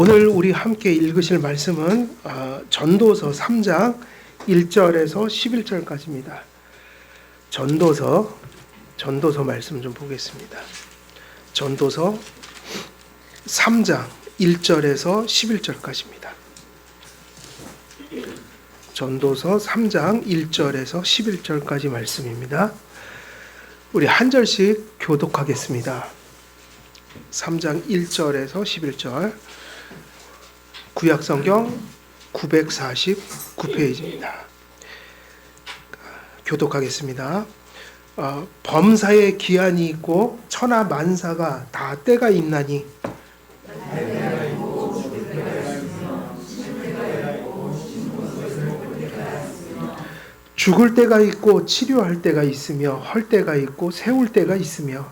오늘 우리 함께 읽으실 말씀은 전도서 3장 1절에서 11절까지입니다. 전도서 말씀 좀 보겠습니다. 전도서 3장 1절에서 11절까지입니다. 전도서 3장 1절에서 11절까지 말씀입니다. 우리 한 절씩 교독하겠습니다. 3장 1절에서 11절, 구약성경 949페이지입니다. 교독하겠습니다. 범사에 기한이 있고 천하 만사가 다 때가 있나니 죽을 때가 있고 치료할 때가 있으며 헐 때가 있고 세울 때가 있으며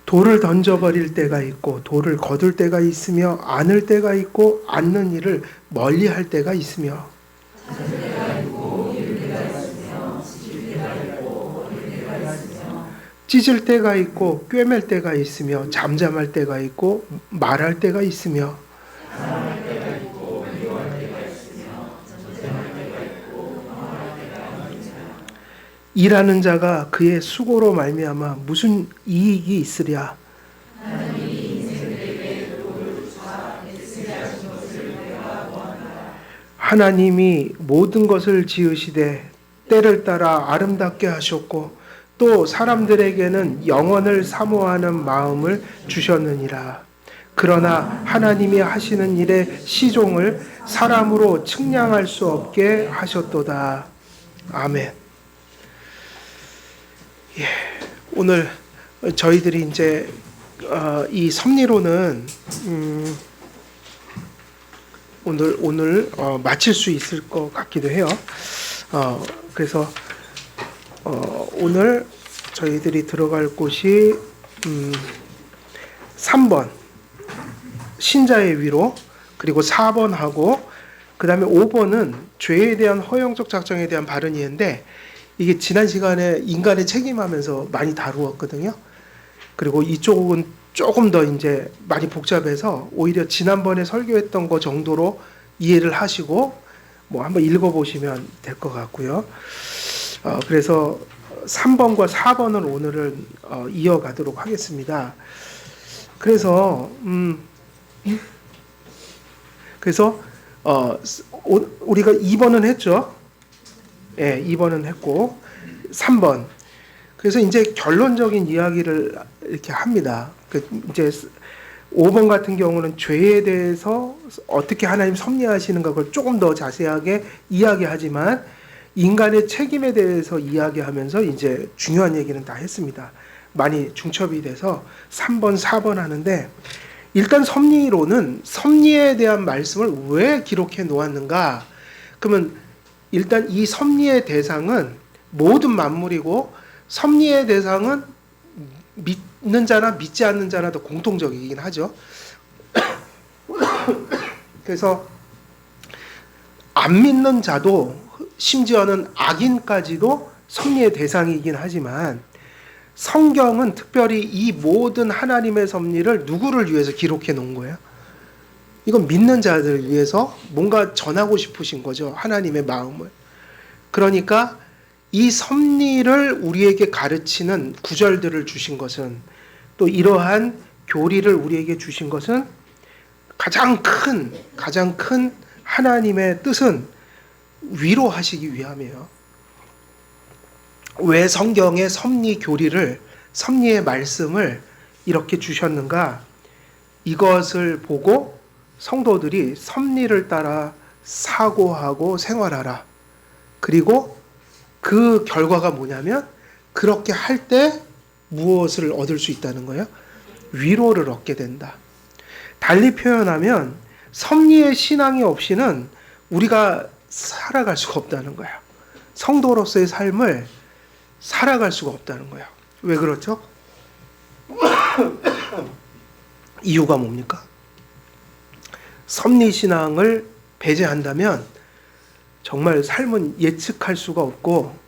돌을 던져버릴 때가 있고 돌을 거둘 때가 있으며 안을 때가 있고 안는 일을 멀리할 때가 있으며 찢을 때가 있고 꿰맬 때가 있으며 잠잠할 때가 있고 말할 때가 있으며 일하는 자가 그의 수고로 말미암아 무슨 이익이 있으랴. 하나님이 모든 것을 지으시되 때를 따라 아름답게 하셨고 또 사람들에게는 영원을 사모하는 마음을 주셨느니라. 그러나 하나님이 하시는 일의 시종을 사람으로 측량할 수 없게 하셨도다. 아멘. 예, 오늘 저희들이 이제 이 섭리로는 오늘 마칠 수 있을 것 같기도 해요. 그래서 오늘 저희들이 들어갈 곳이 3번 신자의 위로, 그리고 4번하고 그 다음에 5번은 죄에 대한 허용적 작정에 대한 발언이었는데, 이게 지난 시간에 인간의 책임하면서 많이 다루었거든요. 그리고 이쪽은 조금 더 이제 많이 복잡해서 오히려 지난번에 설교했던 거 정도로 이해를 하시고 뭐 한번 읽어보시면 될 것 같고요. 그래서 3번과 4번을 오늘은 이어가도록 하겠습니다. 그래서 우리가 2번은 했죠. 예, 2번은 했고 3번. 그래서 이제 결론적인 이야기를 이렇게 합니다. 이제 5번 같은 경우는 죄에 대해서 어떻게 하나님 섭리하시는가 그걸 조금 더 자세하게 이야기하지만, 인간의 책임에 대해서 이야기하면서 이제 중요한 얘기는 다 했습니다. 많이 중첩이 돼서 3번, 4번 하는데, 일단 섭리로는 섭리에 대한 말씀을 왜 기록해 놓았는가? 그러면 일단 이 섭리의 대상은 모든 만물이고, 섭리의 대상은 믿는 자나 믿지 않는 자나도 공통적이긴 하죠. 그래서 안 믿는 자도, 심지어는 악인까지도 섭리의 대상이긴 하지만, 성경은 특별히 이 모든 하나님의 섭리를 누구를 위해서 기록해 놓은 거예요? 이건 믿는 자들을 위해서 뭔가 전하고 싶으신 거죠. 하나님의 마음을. 그러니까 이 섭리를 우리에게 가르치는 구절들을 주신 것은, 또 이러한 교리를 우리에게 주신 것은 가장 큰 하나님의 뜻은 위로하시기 위함이에요. 왜 성경의 섭리 교리를, 섭리의 말씀을 이렇게 주셨는가? 이것을 보고 성도들이 섭리를 따라 사고하고 생활하라. 그리고 그 결과가 뭐냐면, 그렇게 할 때 무엇을 얻을 수 있다는 거예요? 위로를 얻게 된다. 달리 표현하면 섭리의 신앙이 없이는 우리가 살아갈 수가 없다는 거예요. 성도로서의 삶을 살아갈 수가 없다는 거예요. 왜 그렇죠? 이유가 뭡니까? 섭리신앙을 배제한다면 정말 삶은 예측할 수가 없고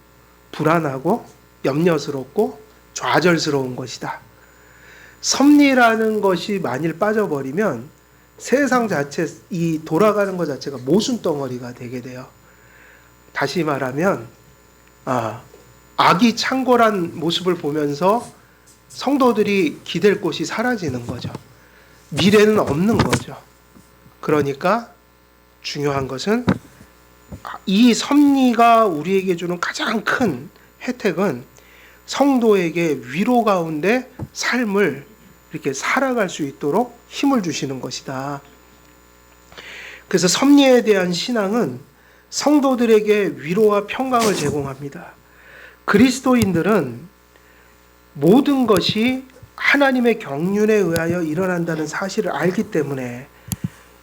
불안하고 염려스럽고 좌절스러운 것이다. 섭리라는 것이 만일 빠져버리면 세상 자체, 이 돌아가는 것 자체가 모순덩어리가 되게 돼요. 다시 말하면 악이 창궐한 모습을 보면서 성도들이 기댈 곳이 사라지는 거죠. 미래는 없는 거죠. 그러니까 중요한 것은 이 섭리가 우리에게 주는 가장 큰 혜택은 성도에게 위로 가운데 삶을 이렇게 살아갈 수 있도록 힘을 주시는 것이다. 그래서 섭리에 대한 신앙은 성도들에게 위로와 평강을 제공합니다. 그리스도인들은 모든 것이 하나님의 경륜에 의하여 일어난다는 사실을 알기 때문에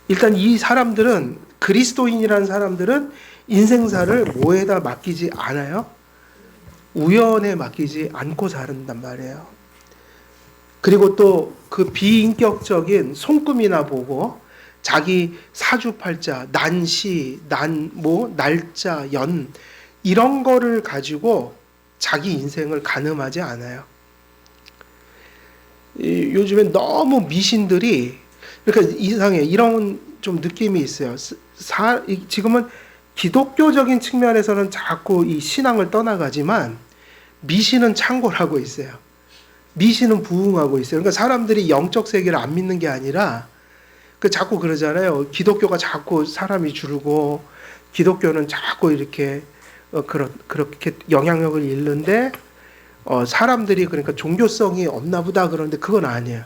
일단 이 사람들은, 그리스도인이라는 사람들은 인생사를 뭐에다 맡기지 않아요? 우연에 맡기지 않고 사는단 말이에요. 그리고 또 그 비인격적인 손금이나 보고 자기 사주팔자, 난시, 날짜, 연 이런 거를 가지고 자기 인생을 가늠하지 않아요. 요즘엔 너무 미신들이 그러니까 이상해. 이런 좀 느낌이 있어요. 지금은 기독교적인 측면에서는 자꾸 이 신앙을 떠나가지만 미신은 창궐하고 있어요. 미신은 부흥하고 있어요. 그러니까 사람들이 영적 세계를 안 믿는 게 아니라 자꾸 그러잖아요. 기독교가 자꾸 사람이 줄고 기독교는 자꾸 이렇게 그렇게 영향력을 잃는데 사람들이 그러니까 종교성이 없나 보다 그러는데 그건 아니에요.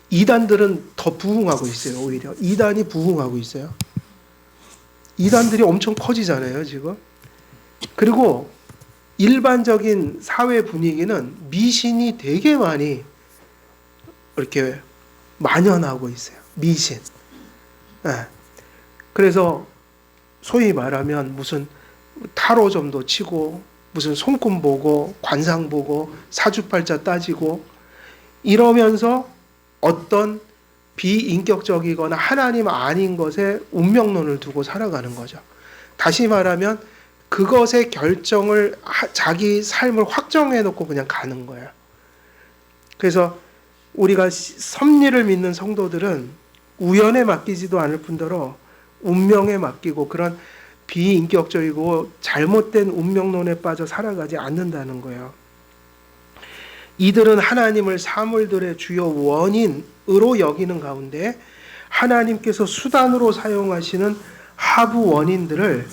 이단들은 더 부흥하고 있어요. 오히려 이단이 부흥하고 있어요. 이단들이 엄청 커지잖아요, 지금. 그리고 일반적인 사회 분위기는 미신이 되게 많이 이렇게 만연하고 있어요. 미신. 네. 그래서 소위 말하면 무슨 타로점도 치고 무슨 손금 보고 관상 보고 사주팔자 따지고 이러면서 어떤 비인격적이거나 하나님 아닌 것에 운명론을 두고 살아가는 거죠. 다시 말하면 그것의 결정을 자기 삶을 확정해 놓고 그냥 가는 거예요. 그래서 우리가 섭리를 믿는 성도들은 우연에 맡기지도 않을 뿐더러 운명에 맡기고 그런 비인격적이고 잘못된 운명론에 빠져 살아가지 않는다는 거예요. 이들은 하나님을 사물들의 주요 원인으로 여기는 가운데 하나님께서 수단으로 사용하시는 하부 원인들을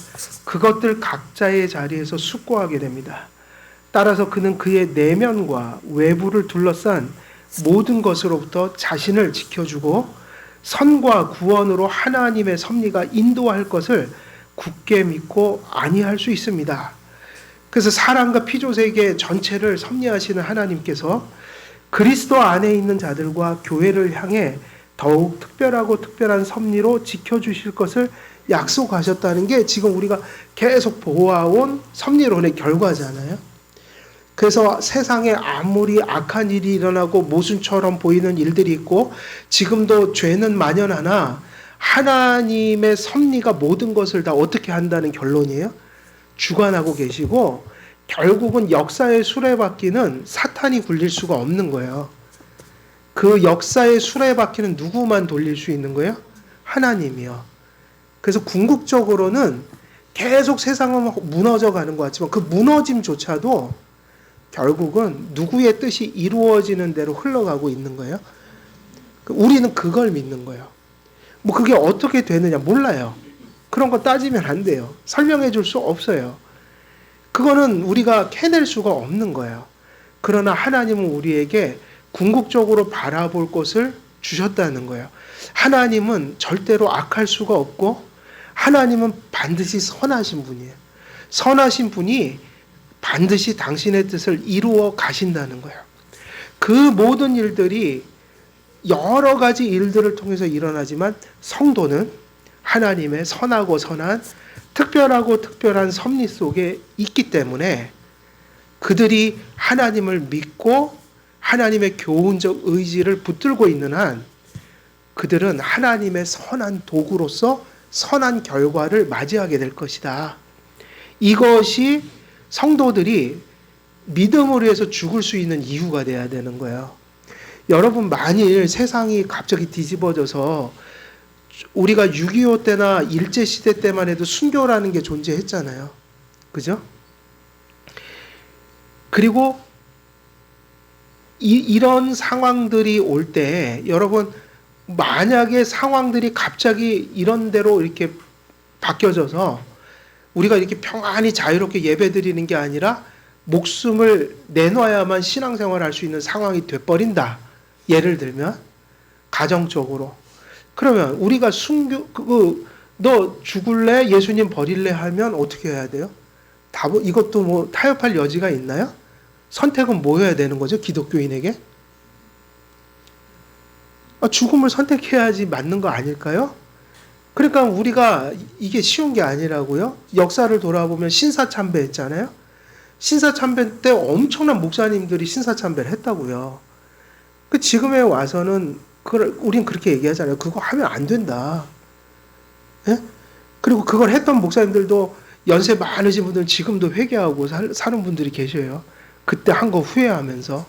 그것들 각자의 자리에서 숙고하게 됩니다. 따라서 그는 그의 내면과 외부를 둘러싼 모든 것으로부터 자신을 지켜주고 선과 구원으로 하나님의 섭리가 인도할 것을 굳게 믿고 안위할 수 있습니다. 그래서 사람과 피조세계 전체를 섭리하시는 하나님께서 그리스도 안에 있는 자들과 교회를 향해 더욱 특별하고 특별한 섭리로 지켜주실 것을 약속하셨다는 게 지금 우리가 계속 보아온 섭리론의 결과잖아요. 그래서 세상에 아무리 악한 일이 일어나고 모순처럼 보이는 일들이 있고 지금도 죄는 만연하나 하나님의 섭리가 모든 것을 다 어떻게 한다는 결론이에요. 주관하고 계시고 결국은 역사의 수레바퀴는 사탄이 굴릴 수가 없는 거예요. 그 역사의 수레바퀴는 누구만 돌릴 수 있는 거예요? 하나님이요. 그래서 궁극적으로는 계속 세상은 무너져 가는 것 같지만 그 무너짐조차도 결국은 누구의 뜻이 이루어지는 대로 흘러가고 있는 거예요. 우리는 그걸 믿는 거예요. 뭐 그게 어떻게 되느냐 몰라요. 그런 거 따지면 안 돼요. 설명해 줄 수 없어요. 그거는 우리가 캐낼 수가 없는 거예요. 그러나 하나님은 우리에게 궁극적으로 바라볼 것을 주셨다는 거예요. 하나님은 절대로 악할 수가 없고 하나님은 반드시 선하신 분이에요. 선하신 분이 반드시 당신의 뜻을 이루어 가신다는 거예요. 그 모든 일들이 여러 가지 일들을 통해서 일어나지만 성도는 하나님의 선하고 선한 특별하고 특별한 섭리 속에 있기 때문에 그들이 하나님을 믿고 하나님의 교훈적 의지를 붙들고 있는 한 그들은 하나님의 선한 도구로서 선한 결과를 맞이하게 될 것이다. 이것이 성도들이 믿음으로 해서 죽을 수 있는 이유가 돼야 되는 거예요. 여러분, 만일 세상이 갑자기 뒤집어져서 우리가 6.25 때나 일제시대 때만 해도 순교라는 게 존재했잖아요. 그죠? 그리고 이런 상황들이 올 때 여러분, 만약에 상황들이 갑자기 이런 대로 이렇게 바뀌어져서 우리가 이렇게 평안히 자유롭게 예배드리는 게 아니라 목숨을 내놔야만 신앙생활을 할 수 있는 상황이 돼버린다. 예를 들면 가정적으로. 그러면 우리가 너 죽을래? 예수님 버릴래? 하면 어떻게 해야 돼요? 이것도 뭐 타협할 여지가 있나요? 선택은 뭐 해야 되는 거죠? 기독교인에게? 죽음을 선택해야지 맞는 거 아닐까요? 그러니까 우리가 이게 쉬운 게 아니라고요. 역사를 돌아보면 신사참배했잖아요. 신사참배 때 엄청난 목사님들이 신사참배를 했다고요. 지금에 와서는 우린 그렇게 얘기하잖아요. 그거 하면 안 된다. 예? 그리고 그걸 했던 목사님들도 연세 많으신 분들은 지금도 회개하고 사는 분들이 계셔요. 그때 한 거 후회하면서.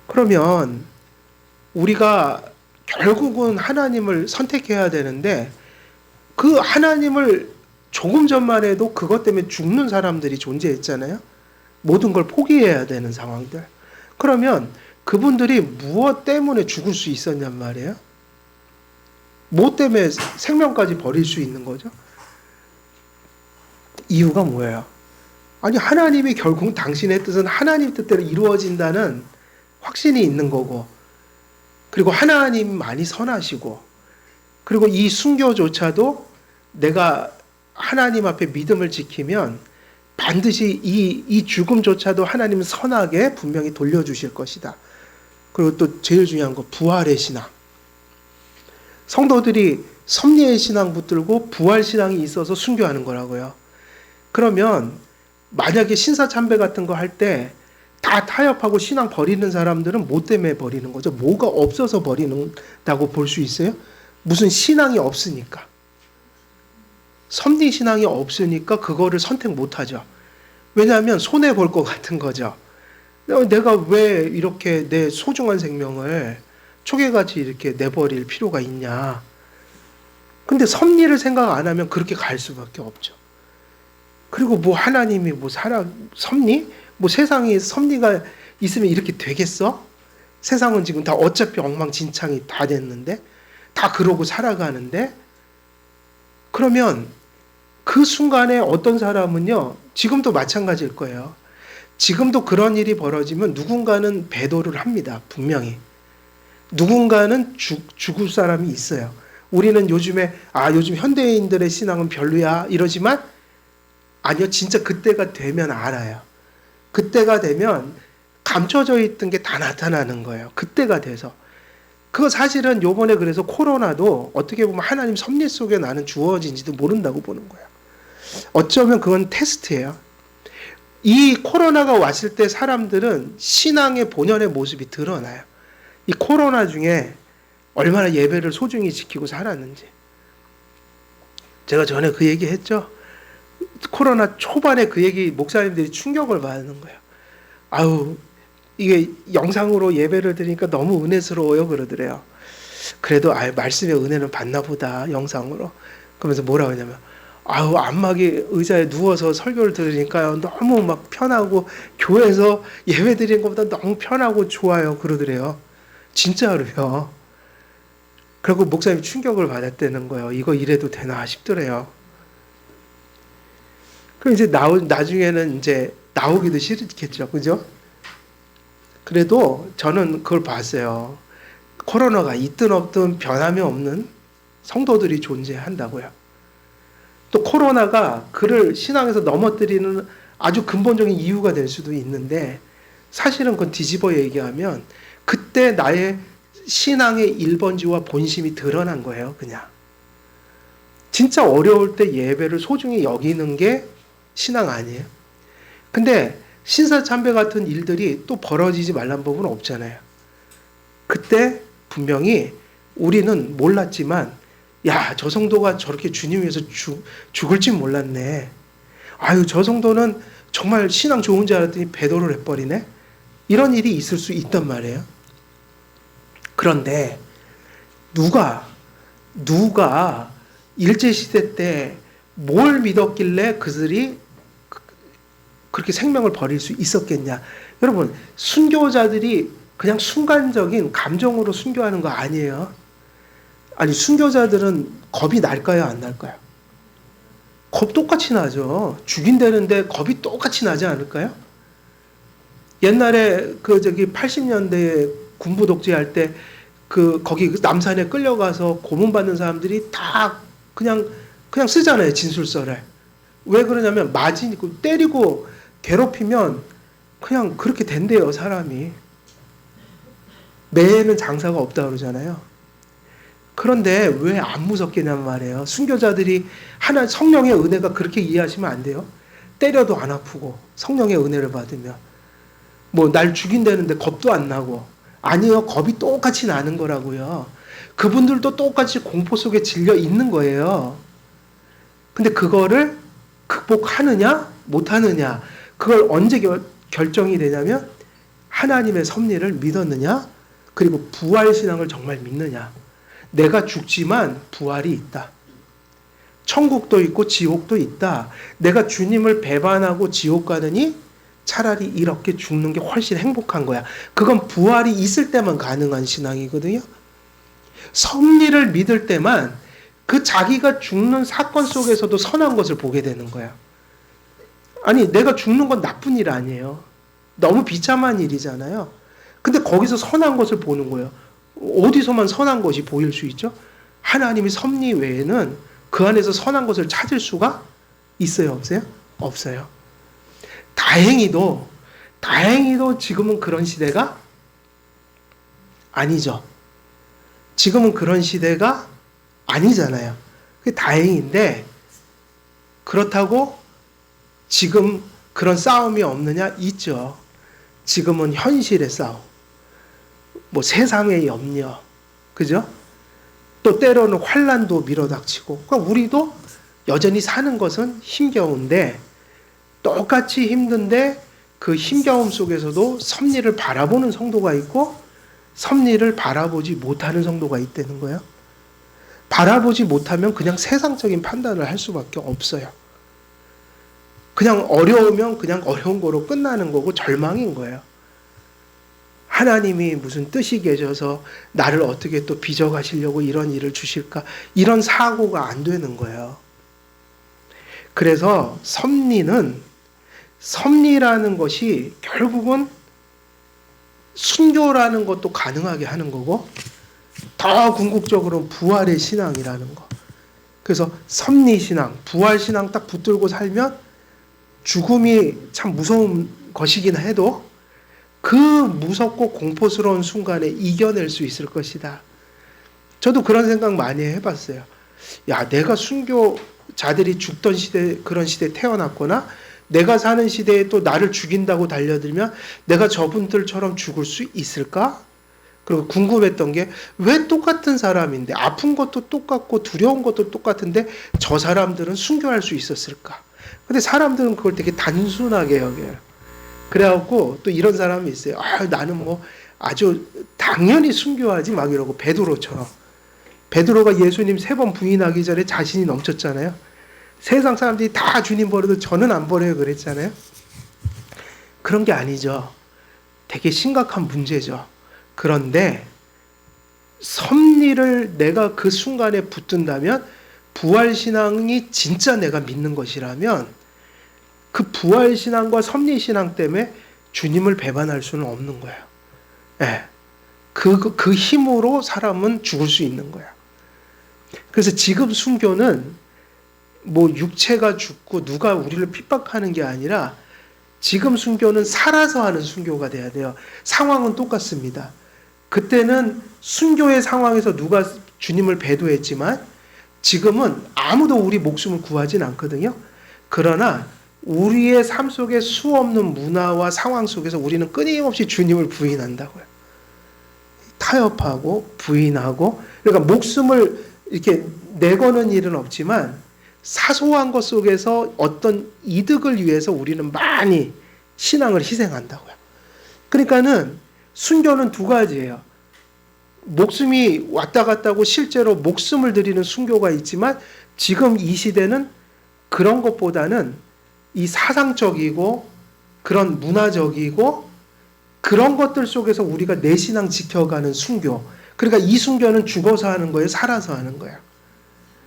그러면 우리가 결국은 하나님을 선택해야 되는데 그 하나님을 조금 전만 해도 그것 때문에 죽는 사람들이 존재했잖아요. 모든 걸 포기해야 되는 상황들. 그러면 그분들이 무엇 때문에 죽을 수 있었냔 말이에요. 뭐 때문에 생명까지 버릴 수 있는 거죠? 이유가 뭐예요? 아니, 하나님이 결국 당신의 뜻은 하나님 뜻대로 이루어진다는 확신이 있는 거고, 그리고 하나님만이 선하시고, 그리고 이 순교조차도 내가 하나님 앞에 믿음을 지키면 반드시 이 죽음조차도 하나님은 선하게 분명히 돌려주실 것이다. 그리고 또 제일 중요한 거, 부활의 신앙. 성도들이 섭리의 신앙 붙들고 부활 신앙이 있어서 순교하는 거라고요. 그러면 만약에 신사참배 같은 거 할 때 다 타협하고 신앙 버리는 사람들은 뭐 때문에 버리는 거죠? 뭐가 없어서 버리는다고 볼 수 있어요? 무슨 신앙이 없으니까. 섭리 신앙이 없으니까 그거를 선택 못 하죠. 왜냐하면 손해 볼 것 같은 거죠. 내가 왜 이렇게 내 소중한 생명을 초계같이 이렇게 내버릴 필요가 있냐. 근데 섭리를 생각 안 하면 그렇게 갈 수밖에 없죠. 그리고 뭐 하나님이 섭리? 뭐 세상에 섭리가 있으면 이렇게 되겠어? 세상은 지금 다 어차피 엉망진창이 다 됐는데, 다 그러고 살아가는데, 그러면 그 순간에 어떤 사람은요, 지금도 마찬가지일 거예요. 지금도 그런 일이 벌어지면 누군가는 배도를 합니다. 분명히. 누군가는 죽을 사람이 있어요. 우리는 요즘 현대인들의 신앙은 별로야 이러지만 아니요, 진짜 그때가 되면 알아요. 그때가 되면 감춰져 있던 게 다 나타나는 거예요. 그때가 돼서. 그거 사실은 요번에 그래서 코로나도 어떻게 보면 하나님 섭리 속에 나는 주어진지도 모른다고 보는 거예요. 어쩌면 그건 테스트예요. 이 코로나가 왔을 때 사람들은 신앙의 본연의 모습이 드러나요. 이 코로나 중에 얼마나 예배를 소중히 지키고 살았는지. 제가 전에 그 얘기 했죠. 코로나 초반에 그 얘기 목사님들이 충격을 받는 거예요. 아우, 이게 영상으로 예배를 드리니까 너무 은혜스러워요 그러더래요. 그래도 말씀의 은혜는 받나 보다 영상으로. 그러면서 뭐라고 하냐면 아우, 안마기 의자에 누워서 설교를 들으니까요 너무 막 편하고 교회에서 예배 드리는 것보다 너무 편하고 좋아요 그러더래요. 진짜로요. 그리고 목사님이 충격을 받았다는 거예요. 이거 이래도 되나 싶더래요. 그럼 이제 나중에는 이제 나오기도 싫겠죠. 그죠? 그래도 저는 그걸 봤어요. 코로나가 있든 없든 변함이 없는 성도들이 존재한다고요. 또 코로나가 그를 신앙에서 넘어뜨리는 아주 근본적인 이유가 될 수도 있는데 사실은 그건 뒤집어 얘기하면 그때 나의 신앙의 1번지와 본심이 드러난 거예요. 그냥. 진짜 어려울 때 예배를 소중히 여기는 게 신앙 아니에요? 근데 신사참배 같은 일들이 또 벌어지지 말란 법은 없잖아요. 그때 분명히 우리는 몰랐지만 야, 저 성도가 저렇게 주님 위해서 죽을 줄 몰랐네. 아유, 저 성도는 정말 신앙 좋은 줄 알았더니 배도를 해버리네. 이런 일이 있을 수 있단 말이에요. 그런데 누가 일제시대 때 뭘 믿었길래 그들이 그렇게 생명을 버릴 수 있었겠냐. 여러분, 순교자들이 그냥 순간적인 감정으로 순교하는 거 아니에요. 아니, 순교자들은 겁이 날까요, 안 날까요? 겁 똑같이 나죠. 죽인다는데 겁이 똑같이 나지 않을까요? 옛날에 80년대에 군부 독재할 때 거기 남산에 끌려가서 고문받는 사람들이 다 그냥 쓰잖아요, 진술서를. 왜 그러냐면 맞이고 때리고 괴롭히면 그냥 그렇게 된대요, 사람이. 매에는 장사가 없다 그러잖아요. 그런데 왜 안 무섭겠냐는 말이에요. 순교자들이 성령의 은혜가 그렇게 이해하시면 안 돼요. 때려도 안 아프고 성령의 은혜를 받으면 뭐 날 죽인다는데 겁도 안 나고. 아니요, 겁이 똑같이 나는 거라고요. 그분들도 똑같이 공포 속에 질려 있는 거예요. 근데 그거를 극복하느냐 못하느냐, 그걸 언제 결정이 되냐면 하나님의 섭리를 믿었느냐, 그리고 부활신앙을 정말 믿느냐. 내가 죽지만 부활이 있다. 천국도 있고 지옥도 있다. 내가 주님을 배반하고 지옥 가느니 차라리 이렇게 죽는 게 훨씬 행복한 거야. 그건 부활이 있을 때만 가능한 신앙이거든요. 섭리를 믿을 때만 그 자기가 죽는 사건 속에서도 선한 것을 보게 되는 거야. 아니, 내가 죽는 건 나쁜 일 아니에요. 너무 비참한 일이잖아요. 근데 거기서 선한 것을 보는 거예요. 어디서만 선한 것이 보일 수 있죠? 하나님의 섭리 외에는 그 안에서 선한 것을 찾을 수가 있어요, 없어요? 없어요. 다행히도 지금은 그런 시대가 아니죠. 지금은 그런 시대가 아니잖아요. 그게 다행인데, 그렇다고 지금 그런 싸움이 없느냐? 있죠. 지금은 현실의 싸움. 뭐 세상의 염려. 그죠? 또 때로는 환난도 밀어닥치고. 그러니까 우리도 여전히 사는 것은 힘겨운데, 똑같이 힘든데 그 힘겨움 속에서도 섭리를 바라보는 성도가 있고 섭리를 바라보지 못하는 성도가 있다는 거예요. 바라보지 못하면 그냥 세상적인 판단을 할 수밖에 없어요. 그냥 어려우면 그냥 어려운 거로 끝나는 거고 절망인 거예요. 하나님이 무슨 뜻이 계셔서 나를 어떻게 또 빚어가시려고 이런 일을 주실까? 이런 사고가 안 되는 거예요. 그래서 섭리라는 것이 결국은 순교라는 것도 가능하게 하는 거고, 더 궁극적으로는 부활의 신앙이라는 거. 그래서 섭리신앙, 부활신앙 딱 붙들고 살면 죽음이 참 무서운 것이긴 해도 그 무섭고 공포스러운 순간에 이겨낼 수 있을 것이다. 저도 그런 생각 많이 해봤어요. 야, 내가 순교자들이 죽던 시대, 그런 시대에 태어났거나 내가 사는 시대에 또 나를 죽인다고 달려들면 내가 저분들처럼 죽을 수 있을까? 그리고 궁금했던 게 왜 똑같은 사람인데 아픈 것도 똑같고 두려운 것도 똑같은데 저 사람들은 순교할 수 있었을까? 근데 사람들은 그걸 되게 단순하게 여겨요. 그래갖고 또 이런 사람이 있어요. 나는 뭐 아주 당연히 순교하지 막 이러고, 베드로처럼. 베드로가 예수님 3번 부인하기 전에 자신이 넘쳤잖아요. 세상 사람들이 다 주님 버려도 저는 안 버려요 그랬잖아요. 그런 게 아니죠. 되게 심각한 문제죠. 그런데 섭리를 내가 그 순간에 붙든다면, 부활신앙이 진짜 내가 믿는 것이라면 그 부활신앙과 섭리신앙 때문에 주님을 배반할 수는 없는 거예요. 네. 그 힘으로 사람은 죽을 수 있는 거예요. 그래서 지금 순교는 뭐 육체가 죽고 누가 우리를 핍박하는 게 아니라 지금 순교는 살아서 하는 순교가 돼야 돼요. 상황은 똑같습니다. 그때는 순교의 상황에서 누가 주님을 배도했지만 지금은 아무도 우리 목숨을 구하진 않거든요. 그러나 우리의 삶 속에 수없는 문화와 상황 속에서 우리는 끊임없이 주님을 부인한다고요. 타협하고 부인하고, 그러니까 목숨을 이렇게 내거는 일은 없지만 사소한 것 속에서 어떤 이득을 위해서 우리는 많이 신앙을 희생한다고요. 그러니까는 순교는 두 가지예요. 목숨이 왔다 갔다 하고 실제로 목숨을 드리는 순교가 있지만 지금 이 시대는 그런 것보다는 이 사상적이고 그런 문화적이고 그런 것들 속에서 우리가 내 신앙 지켜가는 순교. 그러니까 이 순교는 죽어서 하는 거예요? 살아서 하는 거예요?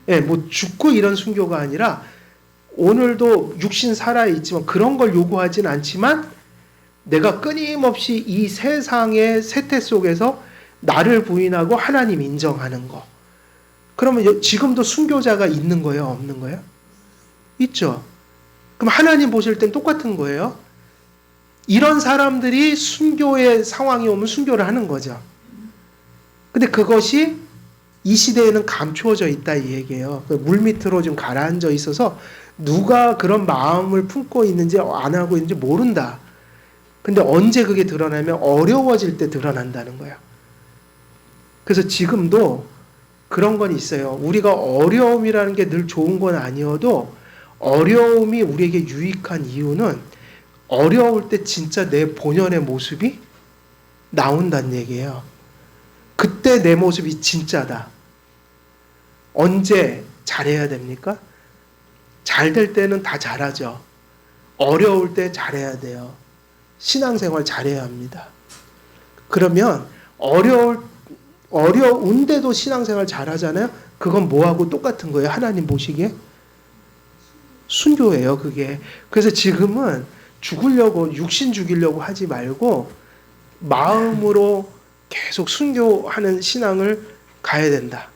예, 뭐 죽고 이런 순교가 아니라 오늘도 육신 살아있지만 그런 걸 요구하진 않지만 내가 끊임없이 이 세상의 세태 속에서 나를 부인하고 하나님 인정하는 거. 그러면 지금도 순교자가 있는 거예요? 없는 거예요? 있죠. 그럼 하나님 보실 땐 똑같은 거예요. 이런 사람들이 순교의 상황이 오면 순교를 하는 거죠. 근데 그것이 이 시대에는 감추어져 있다 이 얘기예요. 물 밑으로 좀 가라앉아 있어서 누가 그런 마음을 품고 있는지 안 하고 있는지 모른다. 근데 언제 그게 드러나면 어려워질 때 드러난다는 거예요. 그래서 지금도 그런 건 있어요. 우리가 어려움이라는 게 늘 좋은 건 아니어도 어려움이 우리에게 유익한 이유는 어려울 때 진짜 내 본연의 모습이 나온다는 얘기예요. 그때 내 모습이 진짜다. 언제 잘해야 됩니까? 잘 될 때는 다 잘하죠. 어려울 때 잘해야 돼요. 신앙생활 잘해야 합니다. 그러면 어려운데도 신앙생활 잘하잖아요. 그건 뭐하고 똑같은 거예요? 하나님 보시기에? 순교예요, 그게. 그래서 지금은 죽으려고, 육신 죽이려고 하지 말고 마음으로 계속 순교하는 신앙을 가야 된다.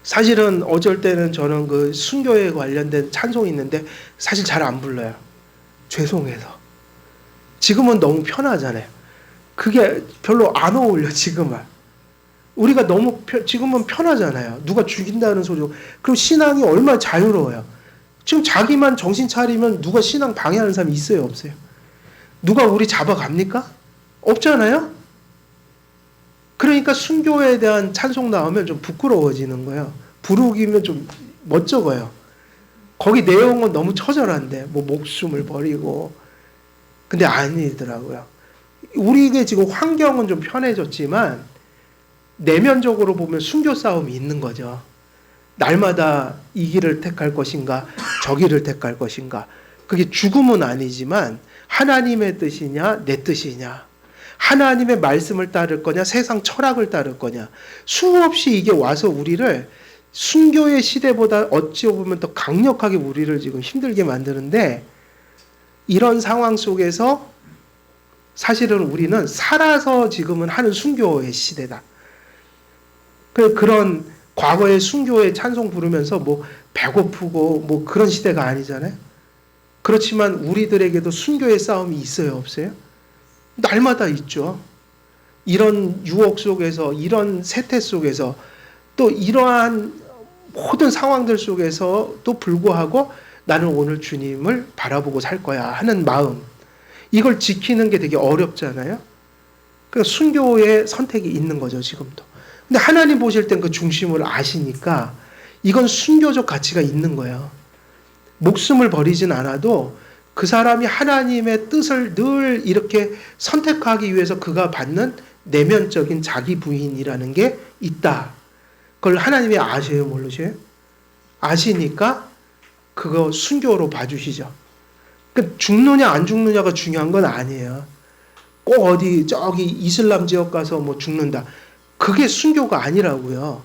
사실은 어쩔 때는 저는 그 순교에 관련된 찬송이 있는데 사실 잘 안 불러요. 죄송해서. 지금은 너무 편하잖아요. 그게 별로 안 어울려, 지금은. 우리가 너무 지금은 편하잖아요. 누가 죽인다는 소리고. 그럼 신앙이 얼마나 자유로워요. 지금 자기만 정신 차리면 누가 신앙 방해하는 사람이 있어요, 없어요? 누가 우리 잡아갑니까? 없잖아요? 그러니까 순교에 대한 찬송 나오면 좀 부끄러워지는 거예요. 부르기면 좀 멋쩍어요. 거기 내용은 너무 처절한데, 뭐 목숨을 버리고. 근데 아니더라고요. 우리에게 지금 환경은 좀 편해졌지만 내면적으로 보면 순교 싸움이 있는 거죠. 날마다 이 길을 택할 것인가, 저 길을 택할 것인가. 그게 죽음은 아니지만 하나님의 뜻이냐, 내 뜻이냐. 하나님의 말씀을 따를 거냐, 세상 철학을 따를 거냐. 수없이 이게 와서 우리를 순교의 시대보다 어찌 보면 더 강력하게 우리를 지금 힘들게 만드는데 이런 상황 속에서 사실은 우리는 살아서 지금은 하는 순교의 시대다. 그런 과거의 순교의 찬송 부르면서 뭐 배고프고 뭐 그런 시대가 아니잖아요. 그렇지만 우리들에게도 순교의 싸움이 있어요, 없어요? 날마다 있죠. 이런 유혹 속에서, 이런 세태 속에서, 또 이러한 모든 상황들 속에서 또 불구하고 나는 오늘 주님을 바라보고 살 거야 하는 마음. 이걸 지키는 게 되게 어렵잖아요. 그러니까 순교의 선택이 있는 거죠, 지금도. 근데 하나님 보실 땐 그 중심을 아시니까 이건 순교적 가치가 있는 거예요. 목숨을 버리진 않아도 그 사람이 하나님의 뜻을 늘 이렇게 선택하기 위해서 그가 받는 내면적인 자기 부인이라는 게 있다. 그걸 하나님이 아셔요, 모르셔요? 아시니까 그거 순교로 봐주시죠. 그러니까 죽느냐 안 죽느냐가 중요한 건 아니에요. 꼭 어디 저기 이슬람 지역 가서 뭐 죽는다. 그게 순교가 아니라고요.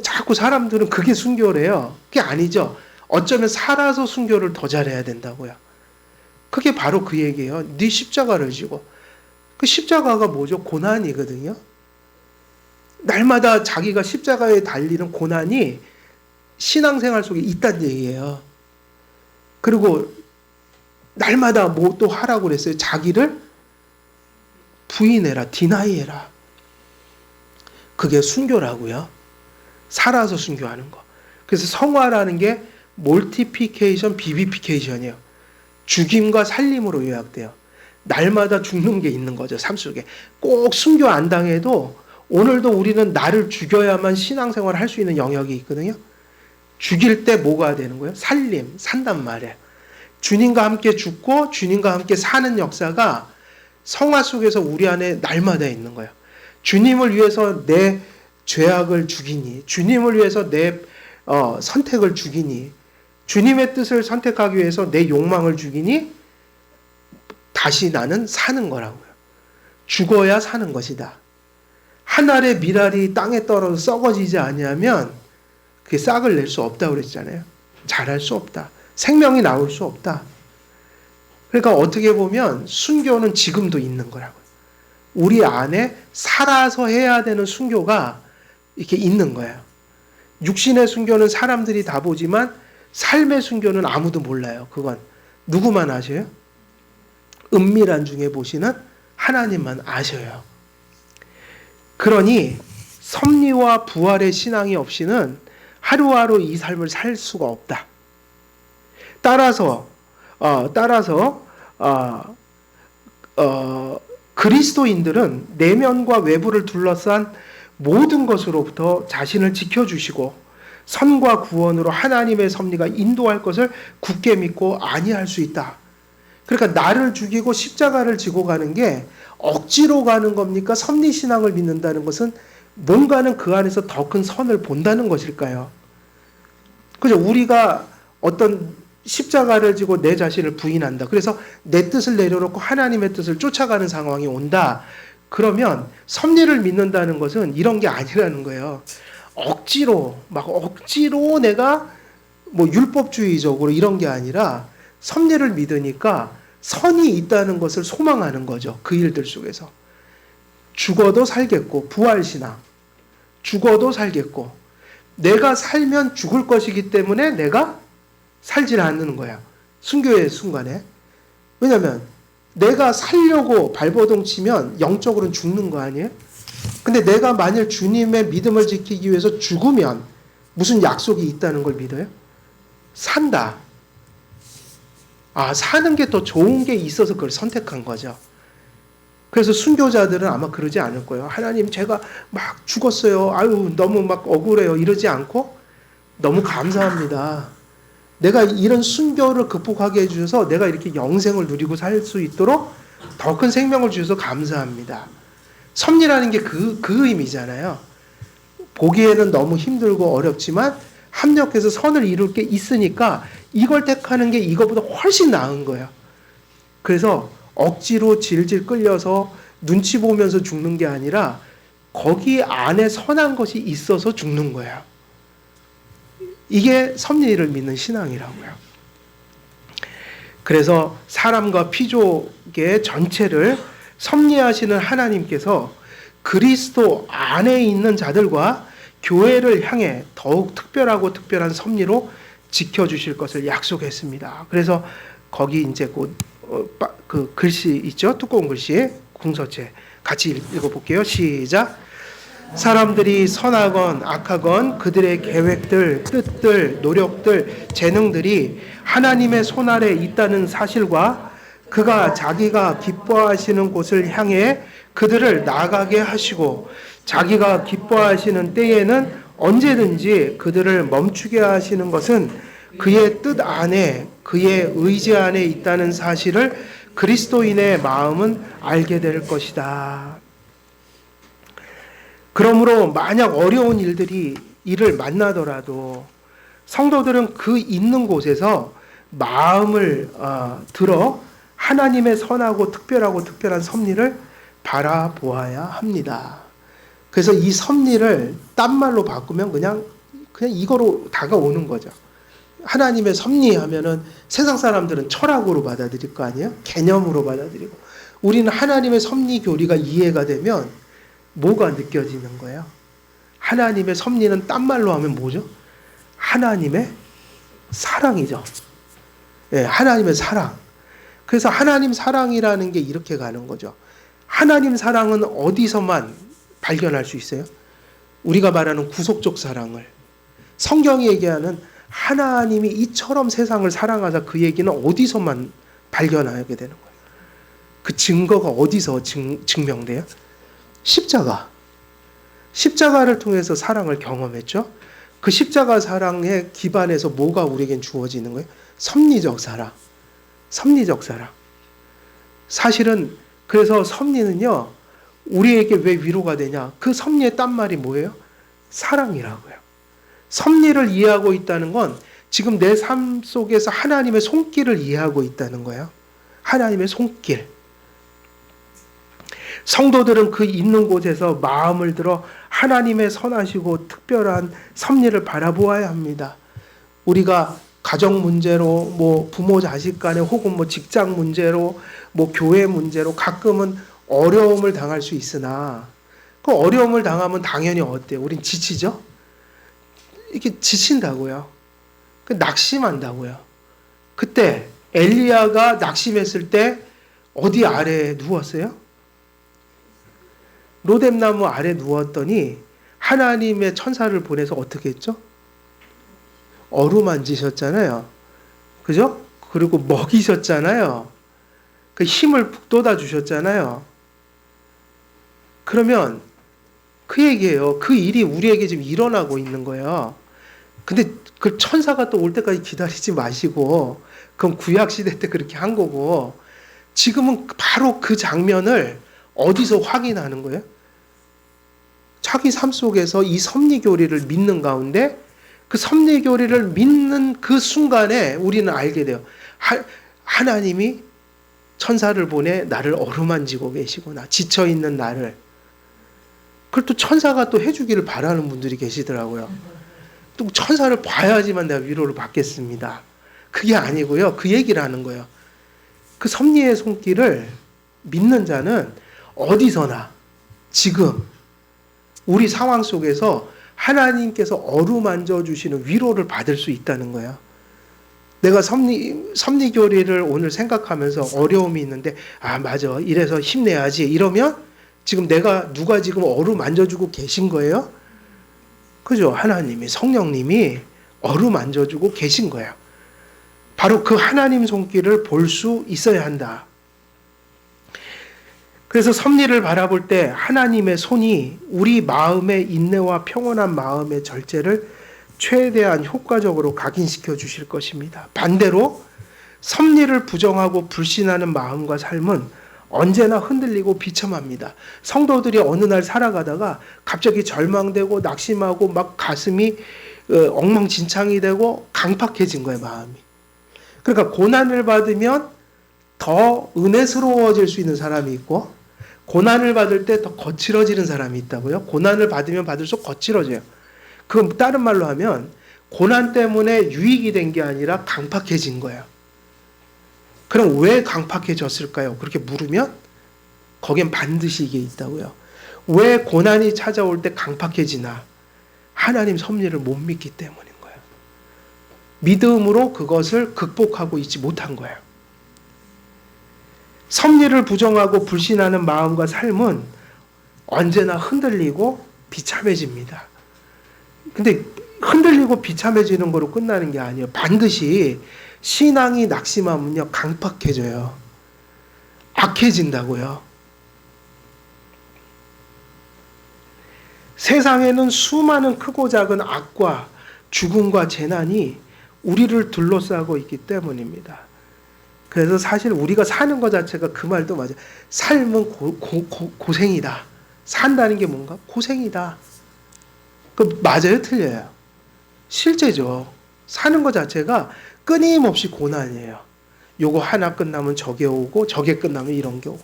자꾸 사람들은 그게 순교래요. 그게 아니죠. 어쩌면 살아서 순교를 더 잘해야 된다고요. 그게 바로 그 얘기예요. 네 십자가를 지고. 그 십자가가 뭐죠? 고난이거든요. 날마다 자기가 십자가에 달리는 고난이 신앙생활 속에 있다는 얘기예요. 그리고 날마다 뭐 또 하라고 그랬어요. 자기를 부인해라, 디나이해라. 그게 순교라고요. 살아서 순교하는 거. 그래서 성화라는 게 몰티피케이션, 비비피케이션이에요. 죽임과 살림으로 요약돼요. 날마다 죽는 게 있는 거죠, 삶 속에. 꼭 순교 안 당해도 오늘도 우리는 나를 죽여야만 신앙생활을 할 수 있는 영역이 있거든요. 죽일 때 뭐가 되는 거예요? 산단 말이에요. 주님과 함께 죽고 주님과 함께 사는 역사가 성화 속에서 우리 안에 날마다 있는 거예요. 주님을 위해서 내 죄악을 죽이니, 주님을 위해서 내 선택을 죽이니, 주님의 뜻을 선택하기 위해서 내 욕망을 죽이니, 다시 나는 사는 거라고요. 죽어야 사는 것이다. 한 알의 밀알이 땅에 떨어져 썩어지지 아니하면 그게 싹을 낼 수 없다고 그랬잖아요. 자랄 수 없다. 생명이 나올 수 없다. 그러니까 어떻게 보면 순교는 지금도 있는 거라고요. 우리 안에 살아서 해야 되는 순교가 이렇게 있는 거예요. 육신의 순교는 사람들이 다 보지만 삶의 순교는 아무도 몰라요. 그건 누구만 아셔요? 은밀한 중에 보시는 하나님만 아셔요. 그러니 섭리와 부활의 신앙이 없이는 하루하루 이 삶을 살 수가 없다. 따라서 그리스도인들은 내면과 외부를 둘러싼 모든 것으로부터 자신을 지켜주시고 선과 구원으로 하나님의 섭리가 인도할 것을 굳게 믿고 안위할 수 있다. 그러니까 나를 죽이고 십자가를 지고 가는 게 억지로 가는 겁니까? 섭리신앙을 믿는다는 것은 뭔가는 그 안에서 더 큰 선을 본다는 것일까요? 그죠? 우리가 어떤 십자가를 지고 내 자신을 부인한다. 그래서 내 뜻을 내려놓고 하나님의 뜻을 쫓아가는 상황이 온다. 그러면 섭리를 믿는다는 것은 이런 게 아니라는 거예요. 억지로 내가 뭐 율법주의적으로 이런 게 아니라 섭리를 믿으니까 선이 있다는 것을 소망하는 거죠. 그 일들 속에서. 죽어도 살겠고, 부활신앙. 죽어도 살겠고, 내가 살면 죽을 것이기 때문에 내가 살질 않는 거야. 순교의 순간에. 왜냐면 내가 살려고 발버둥 치면 영적으로는 죽는 거 아니에요? 근데 내가 만일 주님의 믿음을 지키기 위해서 죽으면 무슨 약속이 있다는 걸 믿어요? 산다. 사는 게 더 좋은 게 있어서 그걸 선택한 거죠. 그래서 순교자들은 아마 그러지 않을 거예요. 하나님, 제가 막 죽었어요. 아유, 너무 막 억울해요. 이러지 않고 너무 감사합니다. 내가 이런 순교를 극복하게 해주셔서 내가 이렇게 영생을 누리고 살 수 있도록 더 큰 생명을 주셔서 감사합니다. 섭리라는 게 그 의미잖아요. 보기에는 너무 힘들고 어렵지만 합력해서 선을 이룰 게 있으니까 이걸 택하는 게 이거보다 훨씬 나은 거예요. 그래서 억지로 질질 끌려서 눈치 보면서 죽는 게 아니라 거기 안에 선한 것이 있어서 죽는 거예요. 이게 섭리를 믿는 신앙이라고요. 그래서 사람과 피조의 전체를 섭리하시는 하나님께서 그리스도 안에 있는 자들과 교회를 향해 더욱 특별한 섭리로 지켜주실 것을 약속했습니다. 그래서 거기 이제 그 글씨 있죠? 두꺼운 글씨, 궁서체. 같이 읽어볼게요. 시작. 사람들이 선하건 악하건 그들의 계획들, 뜻들, 노력들, 재능들이 하나님의 손 아래 있다는 사실과 그가 자기가 기뻐하시는 곳을 향해 그들을 나가게 하시고 자기가 기뻐하시는 때에는 언제든지 그들을 멈추게 하시는 것은 그의 뜻 안에, 그의 의지 안에 있다는 사실을 그리스도인의 마음은 알게 될 것이다. 그러므로 만약 어려운 일을 만나더라도 성도들은 그 있는 곳에서 마음을 들어 하나님의 선하고 특별한 섭리를 바라보아야 합니다. 그래서 이 섭리를 딴말로 바꾸면 그냥 이거로 다가오는 거죠. 하나님의 섭리 하면은 세상 사람들은 철학으로 받아들일 거 아니에요? 개념으로 받아들이고. 우리는 하나님의 섭리 교리가 이해가 되면 뭐가 느껴지는 거예요? 하나님의 섭리는 딴말로 하면 뭐죠? 하나님의 사랑이죠. 예, 하나님의 사랑. 그래서 하나님 사랑이라는 게 이렇게 가는 거죠. 하나님 사랑은 어디서만 발견할 수 있어요? 우리가 말하는 구속적 사랑을. 성경이 얘기하는 하나님이 이처럼 세상을 사랑하사 그 얘기는 어디서만 발견하게 되는 거예요? 그 증거가 어디서 증명돼요? 십자가. 십자가를 통해서 사랑을 경험했죠. 그 십자가 사랑의 기반에서 뭐가 우리에겐 주어지는 거예요? 섭리적 사랑. 섭리적 사랑. 사실은 그래서 섭리는요, 우리에게 왜 위로가 되냐? 그 섭리의 딴말이 뭐예요? 사랑이라고요. 섭리를 이해하고 있다는 건 지금 내 삶 속에서 하나님의 손길을 이해하고 있다는 거예요. 하나님의 손길. 성도들은 그 있는 곳에서 마음을 들어 하나님의 선하시고 특별한 섭리를 바라보아야 합니다. 우리가 가정 문제로, 뭐 부모 자식 간에, 혹은 뭐 직장 문제로, 뭐 교회 문제로 가끔은 어려움을 당할 수 있으나, 그 어려움을 당하면 당연히 어때요? 우린 지치죠? 이렇게 지친다고요. 낙심한다고요. 그때 엘리야가 낙심했을 때 어디 아래에 누웠어요? 로뎀나무 아래 누웠더니 하나님의 천사를 보내서 어떻게 했죠? 어루만지셨잖아요. 그죠? 그리고 먹이셨잖아요. 그 힘을 북돋아 주셨잖아요. 그러면 그 얘기예요. 그 일이 우리에게 지금 일어나고 있는 거예요. 근데 그 천사가 또 올 때까지 기다리지 마시고, 그건 구약시대 때 그렇게 한 거고, 지금은 바로 그 장면을 어디서 확인하는 거예요? 자기 삶 속에서 이 섭리교리를 믿는 가운데, 그 섭리교리를 믿는 그 순간에 우리는 알게 돼요. 하나님이 천사를 보내 나를 어루만지고 계시구나. 지쳐있는 나를. 그걸 또 천사가 또 해주기를 바라는 분들이 계시더라고요. 또 천사를 봐야지만 내가 위로를 받겠습니다. 그게 아니고요. 그 얘기를 하는 거예요. 그 섭리의 손길을 믿는 자는 어디서나 지금 우리 상황 속에서 하나님께서 어루만져 주시는 위로를 받을 수 있다는 거예요. 내가 섭리교리를 오늘 생각하면서 어려움이 있는데, 아, 맞아. 이래서 힘내야지. 이러면 지금 누가 지금 어루만져주고 계신 거예요? 그죠? 하나님이, 성령님이 어루만져주고 계신 거예요. 바로 그 하나님 손길을 볼 수 있어야 한다. 그래서 섭리를 바라볼 때 하나님의 손이 우리 마음의 인내와 평온한 마음의 절제를 최대한 효과적으로 각인시켜 주실 것입니다. 반대로 섭리를 부정하고 불신하는 마음과 삶은 언제나 흔들리고 비참합니다. 성도들이 어느 날 살아가다가 갑자기 절망되고 낙심하고 막 가슴이 엉망진창이 되고 강팍해진 거예요, 마음이. 그러니까 고난을 받으면 더 은혜스러워질 수 있는 사람이 있고, 고난을 받을 때 더 거칠어지는 사람이 있다고요. 고난을 받으면 받을수록 거칠어져요. 그건 다른 말로 하면 고난 때문에 유익이 된 게 아니라 강팍해진 거예요. 그럼 왜 강팍해졌을까요? 그렇게 물으면 거기엔 반드시 이게 있다고요. 왜 고난이 찾아올 때 강팍해지나? 하나님 섭리를 못 믿기 때문인 거예요. 믿음으로 그것을 극복하고 있지 못한 거예요. 섭리를 부정하고 불신하는 마음과 삶은 언제나 흔들리고 비참해집니다. 근데 흔들리고 비참해지는 거로 끝나는 게 아니에요. 반드시 신앙이 낙심하면요, 강팍해져요. 악해진다고요. 세상에는 수많은 크고 작은 악과 죽음과 재난이 우리를 둘러싸고 있기 때문입니다. 그래서 사실 우리가 사는 것 자체가 그 말도 맞아요. 삶은 고생이다. 산다는 게 뭔가? 고생이다. 그 맞아요? 틀려요? 실제죠. 사는 것 자체가 끊임없이 고난이에요. 요거 하나 끝나면 저게 오고, 저게 끝나면 이런 게 오고.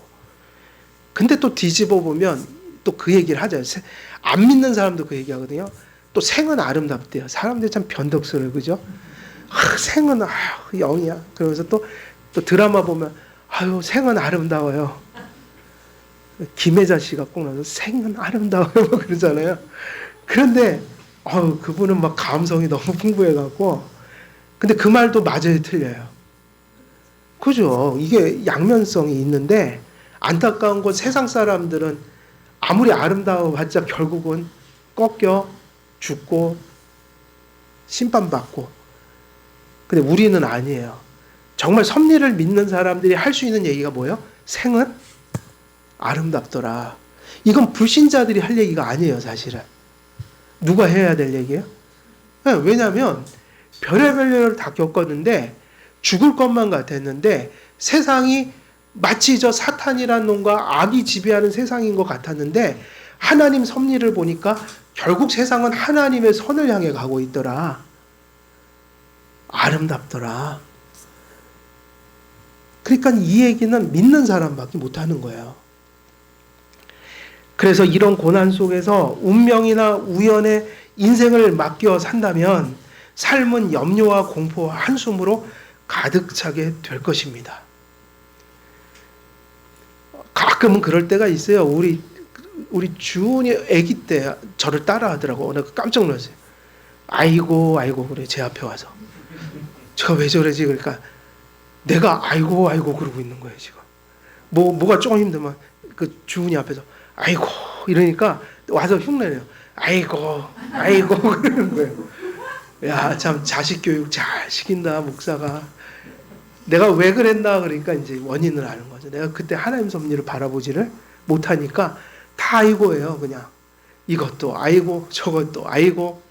근데 또 뒤집어 보면 또 그 얘기를 하죠. 안 믿는 사람도 그 얘기 하거든요. 또 생은 아름답대요. 사람들이 참 변덕스러워요. 그죠? 생은 영이야. 그러면서 또 드라마 보면 아유, 생은 아름다워요. 김혜자 씨가 꼭 나와서 생은 아름다워요. 뭐 그러잖아요. 그런데 그분은 막 감성이 너무 풍부해갖고, 근데 그 말도 맞아요, 틀려요? 그죠? 이게 양면성이 있는데, 안타까운 건 세상 사람들은 아무리 아름다워봤자 결국은 꺾여 죽고 심판받고. 근데 우리는 아니에요. 정말 섭리를 믿는 사람들이 할 수 있는 얘기가 뭐예요? 생은 아름답더라. 이건 불신자들이 할 얘기가 아니에요, 사실은. 누가 해야 될 얘기예요? 네, 왜냐하면 별의별 일을 다 겪었는데 죽을 것만 같았는데 세상이 마치 저 사탄이라는 놈과 악이 지배하는 세상인 것 같았는데 하나님 섭리를 보니까 결국 세상은 하나님의 선을 향해 가고 있더라. 아름답더라. 그러니까 이 얘기는 믿는 사람밖에 못하는 거예요. 그래서 이런 고난 속에서 운명이나 우연의 인생을 맡겨 산다면 삶은 염려와 공포와 한숨으로 가득 차게 될 것입니다. 가끔은 그럴 때가 있어요. 우리 주은이 아기 때 저를 따라하더라고. 내가 깜짝 놀랐어요. 아이고 그래 제 앞에 와서. 제가 왜 저러지? 그러니까 내가 아이고 그러고 있는 거예요 지금. 뭐가 조금 힘들면 그 주은이 앞에서 아이고 이러니까 와서 흉내내요. 아이고 그러는 거예요. 야, 참 자식 교육 잘 시킨다 목사가. 내가 왜 그랬나 그러니까 이제 원인을 아는 거죠. 내가 그때 하나님 섭리를 바라보지를 못하니까 다 아이고예요 그냥. 이것도 아이고 저것도 아이고.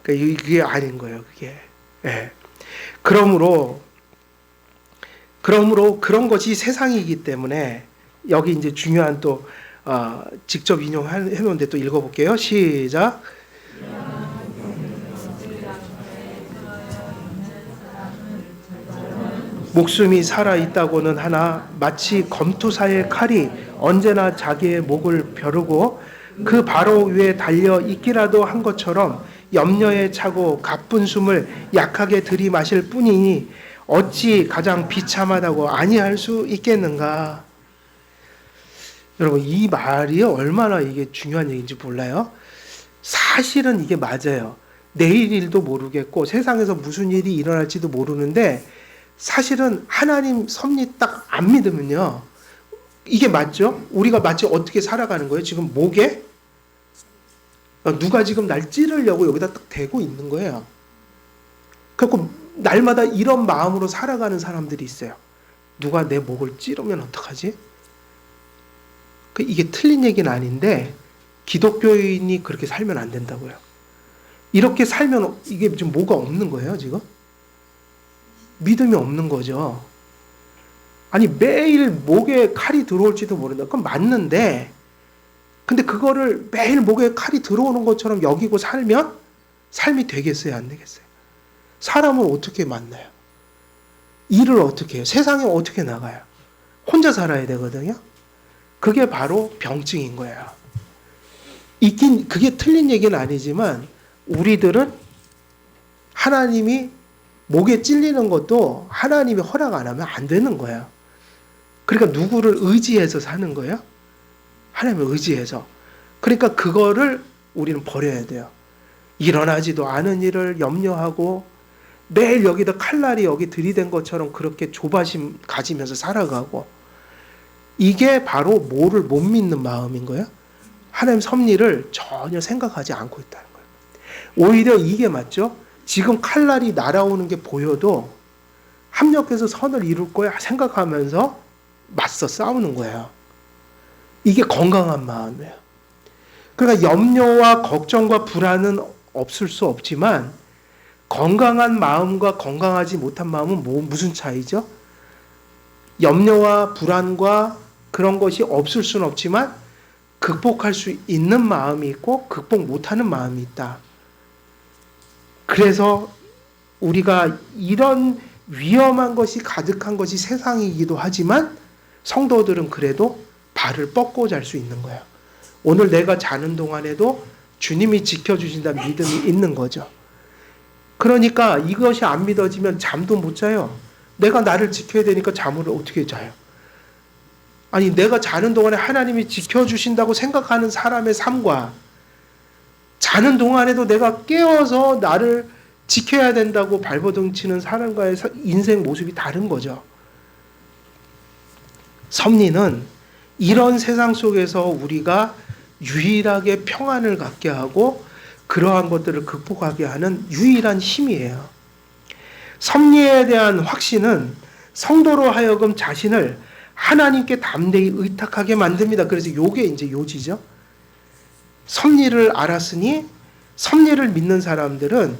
그러니까 이게 아닌 거예요 그게. 예. 그러므로 그런 것이 세상이기 때문에 여기 이제 중요한 또 직접 인용해 놓은데 또 읽어볼게요. 시작. 목숨이 살아있다고는 하나 마치 검투사의 칼이 언제나 자기의 목을 벼르고 그 바로 위에 달려 있기라도 한 것처럼 염려에 차고 가쁜 숨을 약하게 들이마실 뿐이니 어찌 가장 비참하다고 아니할 수 있겠는가. 여러분 이 말이 얼마나 이게 중요한 얘기인지 몰라요? 사실은 이게 맞아요. 내일 일도 모르겠고 세상에서 무슨 일이 일어날지도 모르는데 사실은 하나님 섭리 딱 안 믿으면요. 이게 맞죠? 우리가 마치 어떻게 살아가는 거예요? 지금 목에 누가 지금 날 찌르려고 여기다 딱 대고 있는 거예요. 그래서 날마다 이런 마음으로 살아가는 사람들이 있어요. 누가 내 목을 찌르면 어떡하지? 이게 틀린 얘기는 아닌데 기독교인이 그렇게 살면 안 된다고요. 이렇게 살면 이게 지금 뭐가 없는 거예요 지금? 믿음이 없는 거죠. 아니 매일 목에 칼이 들어올지도 모른다. 그건 맞는데 근데 그거를 매일 목에 칼이 들어오는 것처럼 여기고 살면 삶이 되겠어요 안 되겠어요? 사람을 어떻게 만나요? 일을 어떻게 해요? 세상에 어떻게 나가요? 혼자 살아야 되거든요. 그게 바로 병증인 거예요. 그게 틀린 얘기는 아니지만 우리들은 하나님이 목에 찔리는 것도 하나님이 허락 안 하면 안 되는 거예요. 그러니까 누구를 의지해서 사는 거예요? 하나님을 의지해서. 그러니까 그거를 우리는 버려야 돼요. 일어나지도 않은 일을 염려하고 매일 여기다 칼날이 여기 들이댄 것처럼 그렇게 조바심 가지면서 살아가고 이게 바로 뭐를 못 믿는 마음인 거예요? 하나님 섭리를 전혀 생각하지 않고 있다는 거예요. 오히려 이게 맞죠? 지금 칼날이 날아오는 게 보여도 합력해서 선을 이룰 거야 생각하면서 맞서 싸우는 거예요. 이게 건강한 마음이에요. 그러니까 염려와 걱정과 불안은 없을 수 없지만 건강한 마음과 건강하지 못한 마음은 무슨 차이죠? 염려와 불안과 그런 것이 없을 수는 없지만 극복할 수 있는 마음이 있고 극복 못하는 마음이 있다. 그래서 우리가 이런 위험한 것이 가득한 것이 세상이기도 하지만 성도들은 그래도 발을 뻗고 잘 수 있는 거예요. 오늘 내가 자는 동안에도 주님이 지켜주신다는 믿음이 있는 거죠. 그러니까 이것이 안 믿어지면 잠도 못 자요. 내가 나를 지켜야 되니까 잠을 어떻게 자요? 아니 내가 자는 동안에 하나님이 지켜주신다고 생각하는 사람의 삶과 자는 동안에도 내가 깨어서 나를 지켜야 된다고 발버둥 치는 사람과의 인생 모습이 다른 거죠. 섭리는 이런 세상 속에서 우리가 유일하게 평안을 갖게 하고 그러한 것들을 극복하게 하는 유일한 힘이에요. 섭리에 대한 확신은 성도로 하여금 자신을 하나님께 담대히 의탁하게 만듭니다. 그래서 요게 이제 요지죠. 섭리를 알았으니 섭리를 믿는 사람들은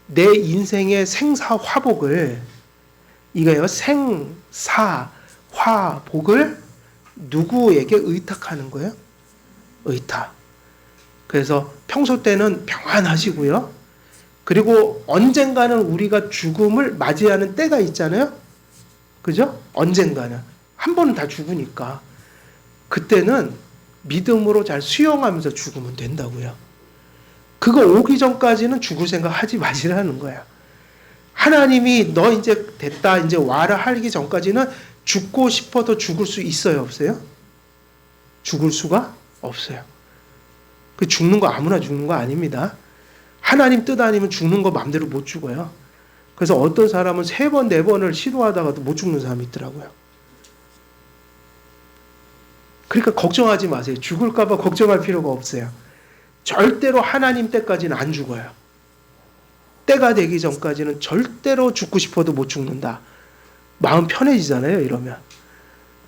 내 인생의 생사화복을, 이거요, 생사화복을 누구에게 의탁하는 거예요? 의탁. 그래서 평소 때는 평안하시고요. 그리고 언젠가는 우리가 죽음을 맞이하는 때가 있잖아요. 그죠? 언젠가는. 한 번은 다 죽으니까. 그때는 믿음으로 잘 수용하면서 죽으면 된다고요. 그거 오기 전까지는 죽을 생각 하지 마시라는 거야. 하나님이 너 이제 됐다, 이제 와라 하기 전까지는 죽고 싶어도 죽을 수 있어요, 없어요? 죽을 수가 없어요. 그 죽는 거 아무나 죽는 거 아닙니다. 하나님 뜻 아니면 죽는 거 마음대로 못 죽어요. 그래서 어떤 사람은 3번, 4번을 시도하다가도 못 죽는 사람이 있더라고요. 그러니까 걱정하지 마세요. 죽을까 봐 걱정할 필요가 없어요. 절대로 하나님 때까지는 안 죽어요. 때가 되기 전까지는 절대로 죽고 싶어도 못 죽는다. 마음 편해지잖아요, 이러면.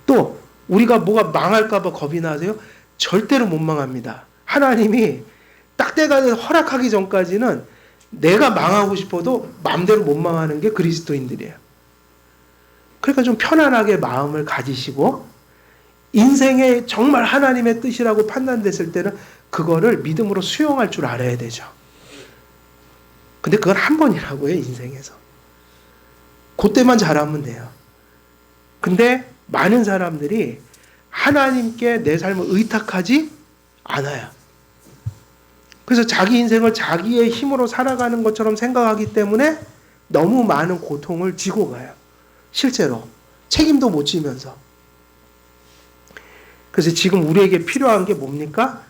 또 우리가 뭐가 망할까 봐 겁이 나세요? 절대로 못 망합니다. 하나님이 딱 때가 돼서 허락하기 전까지는 내가 망하고 싶어도 마음대로 못 망하는 게 그리스도인들이에요. 그러니까 좀 편안하게 마음을 가지시고 인생에 정말 하나님의 뜻이라고 판단됐을 때는 그거를 믿음으로 수용할 줄 알아야 되죠. 근데 그건 한 번이라고요, 인생에서. 그때만 잘하면 돼요. 근데 많은 사람들이 하나님께 내 삶을 의탁하지 않아요. 그래서 자기 인생을 자기의 힘으로 살아가는 것처럼 생각하기 때문에 너무 많은 고통을 지고 가요. 실제로. 책임도 못 지면서. 그래서 지금 우리에게 필요한 게 뭡니까?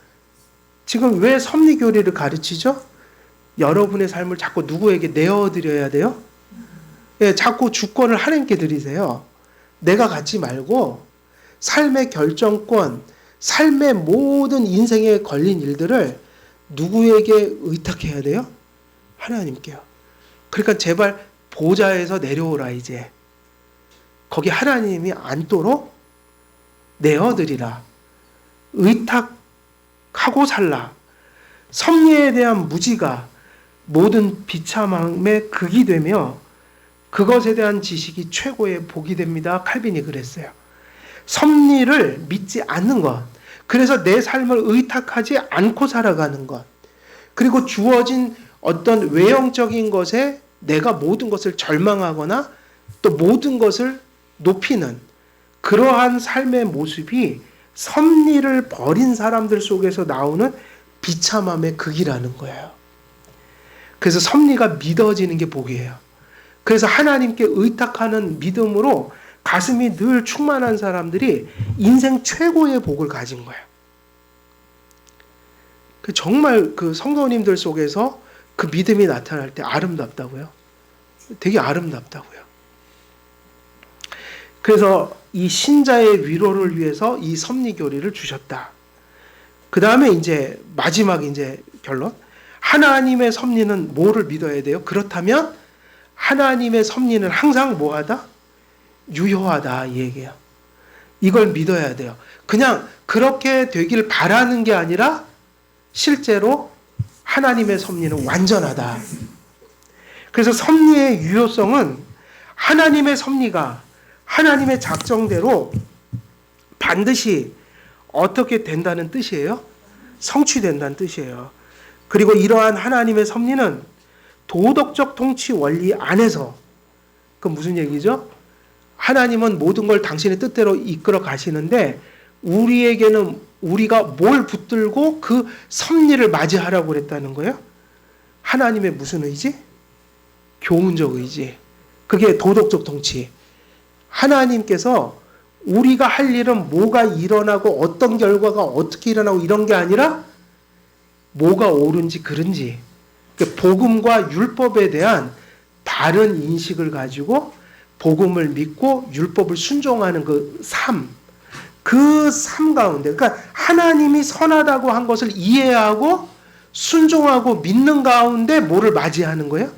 지금 왜 섭리교리를 가르치죠? 여러분의 삶을 자꾸 누구에게 내어드려야 돼요? 예, 자꾸 주권을 하나님께 드리세요. 내가 갖지 말고 삶의 결정권, 삶의 모든 인생에 걸린 일들을 누구에게 의탁해야 돼요? 하나님께요. 그러니까 제발 보좌에서 내려오라 이제. 거기 하나님이 앉도록 내어드리라. 의탁하고 살라. 섭리에 대한 무지가 모든 비참함의 극이 되며 그것에 대한 지식이 최고의 복이 됩니다. 칼빈이 그랬어요. 섭리를 믿지 않는 것. 그래서 내 삶을 의탁하지 않고 살아가는 것. 그리고 주어진 어떤 외형적인 것에 내가 모든 것을 절망하거나 또 모든 것을 높이는 그러한 삶의 모습이 섭리를 버린 사람들 속에서 나오는 비참함의 극이라는 거예요. 그래서 섭리가 믿어지는 게 복이에요. 그래서 하나님께 의탁하는 믿음으로 가슴이 늘 충만한 사람들이 인생 최고의 복을 가진 거예요. 정말 그 성도님들 속에서 그 믿음이 나타날 때 아름답다고요. 되게 아름답다고요. 그래서 이 신자의 위로를 위해서 이 섭리교리를 주셨다. 그 다음에 이제 마지막 이제 결론. 하나님의 섭리는 뭐를 믿어야 돼요? 그렇다면 하나님의 섭리는 항상 뭐하다? 유효하다 이 얘기예요. 이걸 믿어야 돼요. 그냥 그렇게 되길 바라는 게 아니라 실제로 하나님의 섭리는 완전하다. 그래서 섭리의 유효성은 하나님의 섭리가 하나님의 작정대로 반드시 어떻게 된다는 뜻이에요? 성취된다는 뜻이에요. 그리고 이러한 하나님의 섭리는 도덕적 통치 원리 안에서, 그건 무슨 얘기죠? 하나님은 모든 걸 당신의 뜻대로 이끌어 가시는데 우리에게는 우리가 뭘 붙들고 그 섭리를 맞이하라고 그랬다는 거예요? 하나님의 무슨 의지? 교훈적 의지. 그게 도덕적 통치. 하나님께서 우리가 할 일은 뭐가 일어나고 어떤 결과가 어떻게 일어나고 이런 게 아니라 뭐가 옳은지 그른지 복음과 율법에 대한 바른 인식을 가지고 복음을 믿고 율법을 순종하는 그 삶 가운데, 그러니까 하나님이 선하다고 한 것을 이해하고 순종하고 믿는 가운데 뭐를 맞이하는 거예요?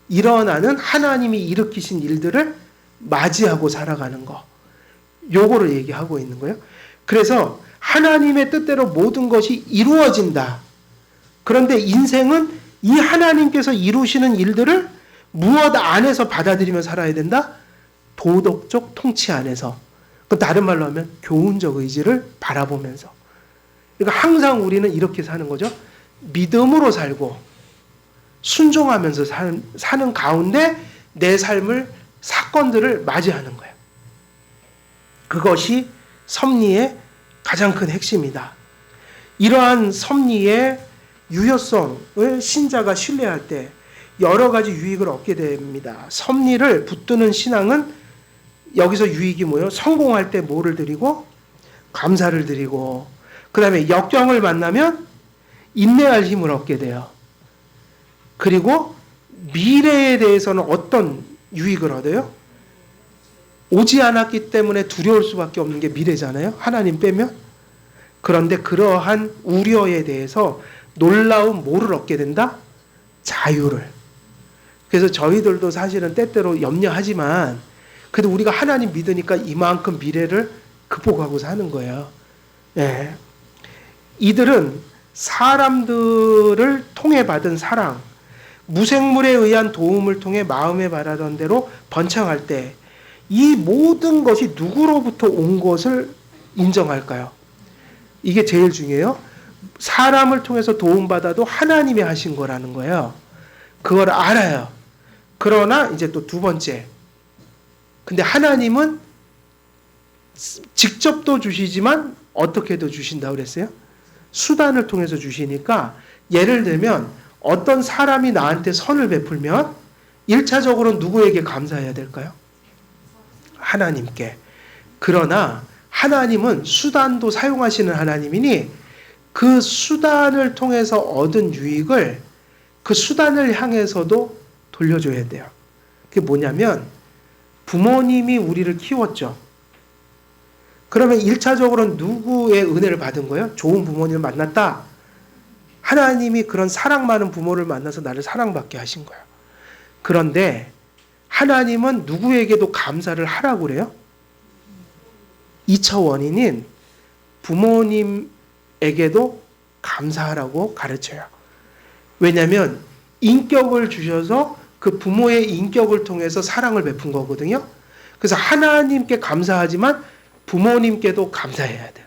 일어나는 하나님이 일으키신 일들을 맞이하고 살아가는 거. 요거를 얘기하고 있는 거예요. 그래서 하나님의 뜻대로 모든 것이 이루어진다. 그런데 인생은 이 하나님께서 이루시는 일들을 무엇 안에서 받아들이며 살아야 된다? 도덕적 통치 안에서. 다른 말로 하면 교훈적 의지를 바라보면서. 그러니까 항상 우리는 이렇게 사는 거죠. 믿음으로 살고 순종하면서 사는 가운데 내 삶을, 사건들을 맞이하는 거예요. 그것이 섭리의 가장 큰 핵심이다. 이러한 섭리의 유효성을 신자가 신뢰할 때 여러 가지 유익을 얻게 됩니다. 섭리를 붙드는 신앙은 여기서 유익이 뭐예요? 성공할 때 뭐를 드리고? 감사를 드리고, 그 다음에 역경을 만나면 인내할 힘을 얻게 돼요. 그리고 미래에 대해서는 어떤 유익을 얻어요? 오지 않았기 때문에 두려울 수밖에 없는 게 미래잖아요. 하나님 빼면. 그런데 그러한 우려에 대해서 놀라운 뭐를 얻게 된다? 자유를. 그래서 저희들도 사실은 때때로 염려하지만 그래도 우리가 하나님 믿으니까 이만큼 미래를 극복하고 사는 거예요. 예. 이들은 사람들을 통해 받은 사랑, 무생물에 의한 도움을 통해 마음에 바라던 대로 번창할 때 이 모든 것이 누구로부터 온 것을 인정할까요? 이게 제일 중요해요. 사람을 통해서 도움받아도 하나님이 하신 거라는 거예요. 그걸 알아요. 그러나 이제 또 두 번째. 근데 하나님은 직접도 주시지만 어떻게도 주신다고 그랬어요? 수단을 통해서 주시니까 예를 들면 어떤 사람이 나한테 선을 베풀면 1차적으로 누구에게 감사해야 될까요? 하나님께. 그러나 하나님은 수단도 사용하시는 하나님이니 그 수단을 통해서 얻은 유익을 그 수단을 향해서도 돌려줘야 돼요. 그게 뭐냐면 부모님이 우리를 키웠죠. 그러면 1차적으로는 누구의 은혜를 받은 거예요? 좋은 부모님을 만났다. 하나님이 그런 사랑 많은 부모를 만나서 나를 사랑받게 하신 거예요. 그런데 하나님은 누구에게도 감사를 하라고 그래요? 2차 원인인 부모님에게도 감사하라고 가르쳐요. 왜냐하면 인격을 주셔서 그 부모의 인격을 통해서 사랑을 베푼 거거든요. 그래서 하나님께 감사하지만 부모님께도 감사해야 돼요.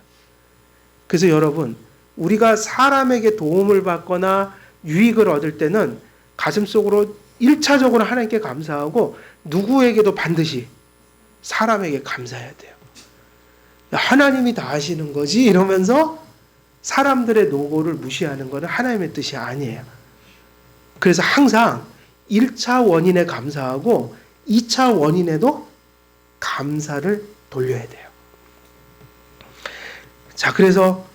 그래서 여러분, 우리가 사람에게 도움을 받거나 유익을 얻을 때는 가슴속으로 1차적으로 하나님께 감사하고 누구에게도 반드시 사람에게 감사해야 돼요. 하나님이 다 하시는 거지 이러면서 사람들의 노고를 무시하는 것은 하나님의 뜻이 아니에요. 그래서 항상 1차 원인에 감사하고 2차 원인에도 감사를 돌려야 돼요. 자, 그래서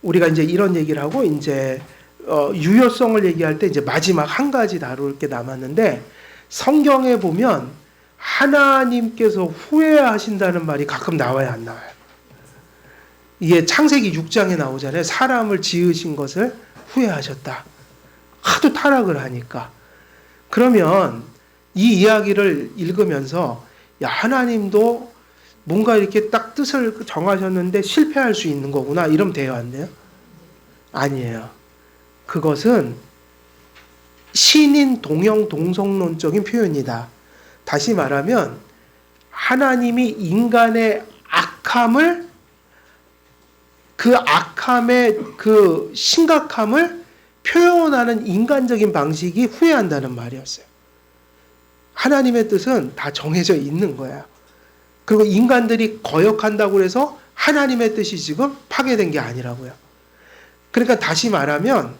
우리가 이제 이런 얘기를 하고 이제 유효성을 얘기할 때 이제 마지막 한 가지 다룰 게 남았는데 성경에 보면 하나님께서 후회하신다는 말이 가끔 나와요, 안 나와요? 이게 창세기 6장에 나오잖아요. 사람을 지으신 것을 후회하셨다. 하도 타락을 하니까. 그러면 이 이야기를 읽으면서 야, 하나님도 뭔가 이렇게 딱 뜻을 정하셨는데 실패할 수 있는 거구나. 이러면 돼요, 안 돼요? 아니에요. 그것은 신인 동형 동성론적인 표현이다. 다시 말하면 하나님이 인간의 악함을 그 악함의 그 심각함을 표현하는 인간적인 방식이 후회한다는 말이었어요. 하나님의 뜻은 다 정해져 있는 거야. 그리고 인간들이 거역한다고 해서 하나님의 뜻이 지금 파괴된 게 아니라고요. 그러니까 다시 말하면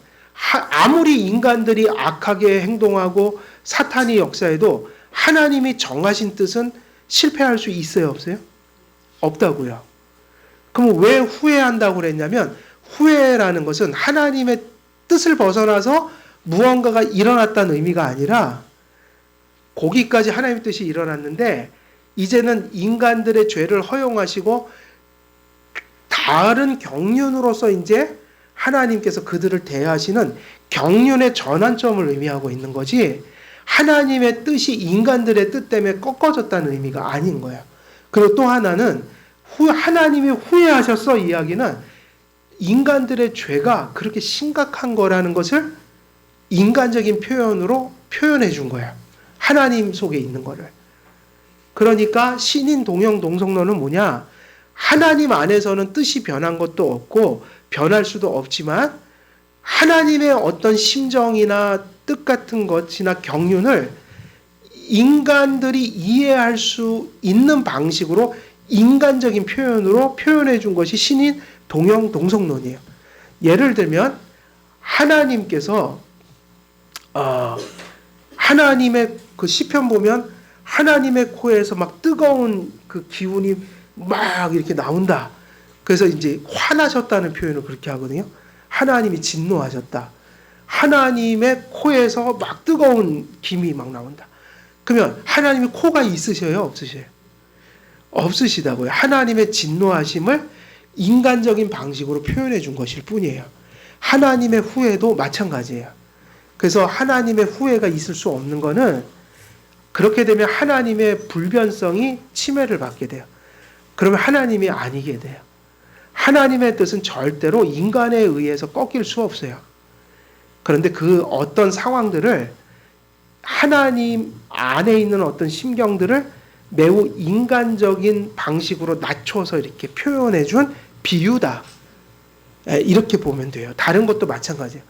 아무리 인간들이 악하게 행동하고 사탄이 역사해도 하나님이 정하신 뜻은 실패할 수 있어요, 없어요? 없다고요. 그럼 왜 후회한다고 그랬냐면 후회라는 것은 하나님의 뜻을 벗어나서 무언가가 일어났다는 의미가 아니라 거기까지 하나님의 뜻이 일어났는데 이제는 인간들의 죄를 허용하시고 다른 경륜으로서 이제 하나님께서 그들을 대하시는 경륜의 전환점을 의미하고 있는 거지 하나님의 뜻이 인간들의 뜻 때문에 꺾어졌다는 의미가 아닌 거예요. 그리고 또 하나는 하나님이 후회하셨어 이야기는 인간들의 죄가 그렇게 심각한 거라는 것을 인간적인 표현으로 표현해 준 거예요. 하나님 속에 있는 거를. 그러니까 신인 동형 동성론은 뭐냐? 하나님 안에서는 뜻이 변한 것도 없고 변할 수도 없지만 하나님의 어떤 심정이나 뜻 같은 것이나 경륜을 인간들이 이해할 수 있는 방식으로 인간적인 표현으로 표현해 준 것이 신인 동형 동성론이에요. 예를 들면 하나님께서 하나님의 그 시편 보면 하나님의 코에서 막 뜨거운 그 기운이 막 이렇게 나온다. 그래서 이제 화나셨다는 표현을 그렇게 하거든요. 하나님이 진노하셨다. 하나님의 코에서 막 뜨거운 김이 막 나온다. 그러면 하나님이 코가 있으셔요? 없으셔요? 없으시다고요. 하나님의 진노하심을 인간적인 방식으로 표현해 준 것일 뿐이에요. 하나님의 후회도 마찬가지예요. 그래서 하나님의 후회가 있을 수 없는 거는 그렇게 되면 하나님의 불변성이 침해를 받게 돼요. 그러면 하나님이 아니게 돼요. 하나님의 뜻은 절대로 인간에 의해서 꺾일 수 없어요. 그런데 그 어떤 상황들을 하나님 안에 있는 어떤 심경들을 매우 인간적인 방식으로 낮춰서 이렇게 표현해 준 비유다. 이렇게 보면 돼요. 다른 것도 마찬가지예요.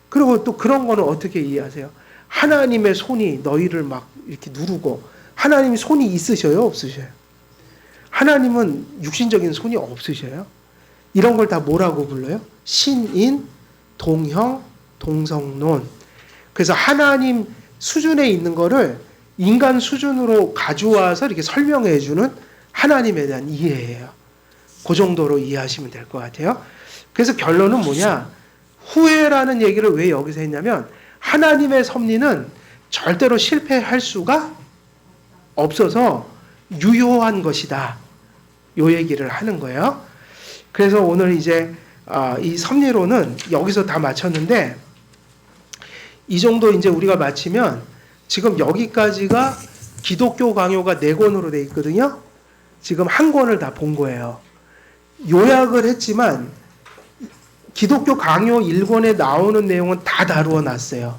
그리고 또 그런 거는 어떻게 이해하세요? 하나님의 손이 너희를 막 이렇게 누르고 하나님이 손이 있으셔요? 없으셔요? 하나님은 육신적인 손이 없으셔요? 이런 걸 다 뭐라고 불러요? 신인, 동형, 동성론. 그래서 하나님 수준에 있는 거를 인간 수준으로 가져와서 이렇게 설명해 주는 하나님에 대한 이해예요. 그 정도로 이해하시면 될 것 같아요. 그래서 결론은 뭐냐? 후회라는 얘기를 왜 여기서 했냐면 하나님의 섭리는 절대로 실패할 수가 없어서 유효한 것이다. 요 얘기를 하는 거예요. 그래서 오늘 이제 이 섭리론은 여기서 다 마쳤는데 이 정도 이제 우리가 마치면 지금 여기까지가 기독교 강요가 4권으로 돼 있거든요. 지금 한 권을 다 본 거예요. 요약을 했지만 기독교 강요 1권에 나오는 내용은 다 다루어 놨어요.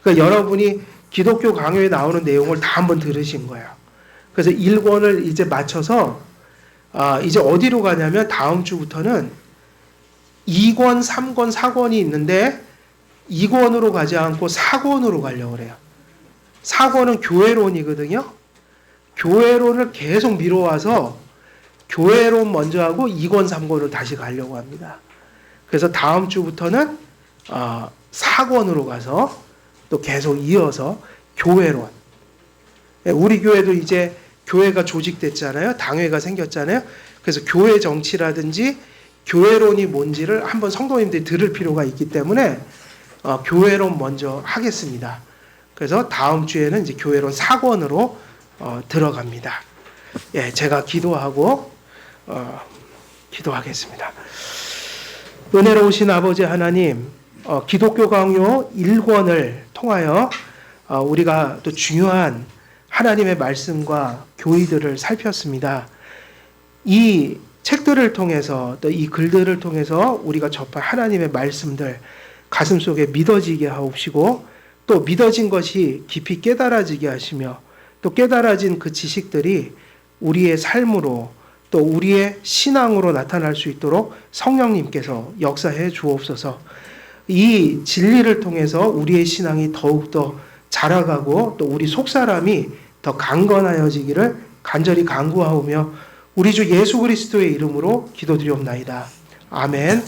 그러니까 여러분이 기독교 강요에 나오는 내용을 다 한번 들으신 거예요. 그래서 1권을 이제 마쳐서 이제 어디로 가냐면 다음 주부터는 2권, 3권, 4권이 있는데 2권으로 가지 않고 4권으로 가려고 그래요. 4권은 교회론이거든요. 교회론을 계속 미뤄와서 교회론 먼저 하고 2권, 3권을 다시 가려고 합니다. 그래서 다음 주부터는 4권으로 가서 또 계속 이어서 교회론. 우리 교회도 이제 교회가 조직됐잖아요. 당회가 생겼잖아요. 그래서 교회 정치라든지 교회론이 뭔지를 한번 성도님들이 들을 필요가 있기 때문에 교회론 먼저 하겠습니다. 그래서 다음 주에는 이제 교회론 4권으로 들어갑니다. 예, 제가 기도하고 기도하겠습니다. 은혜로우신 아버지 하나님, 기독교 강요 1권을 통하여 우리가 또 중요한 하나님의 말씀과 교의들을 살폈습니다. 이 책들을 통해서 또 이 글들을 통해서 우리가 접한 하나님의 말씀들 가슴속에 믿어지게 하옵시고 또 믿어진 것이 깊이 깨달아지게 하시며 또 깨달아진 그 지식들이 우리의 삶으로 또 우리의 신앙으로 나타날 수 있도록 성령님께서 역사해 주옵소서. 이 진리를 통해서 우리의 신앙이 더욱더 자라가고 또 우리 속사람이 더 강건하여지기를 간절히 간구하오며 우리 주 예수 그리스도의 이름으로 기도드리옵나이다. 아멘.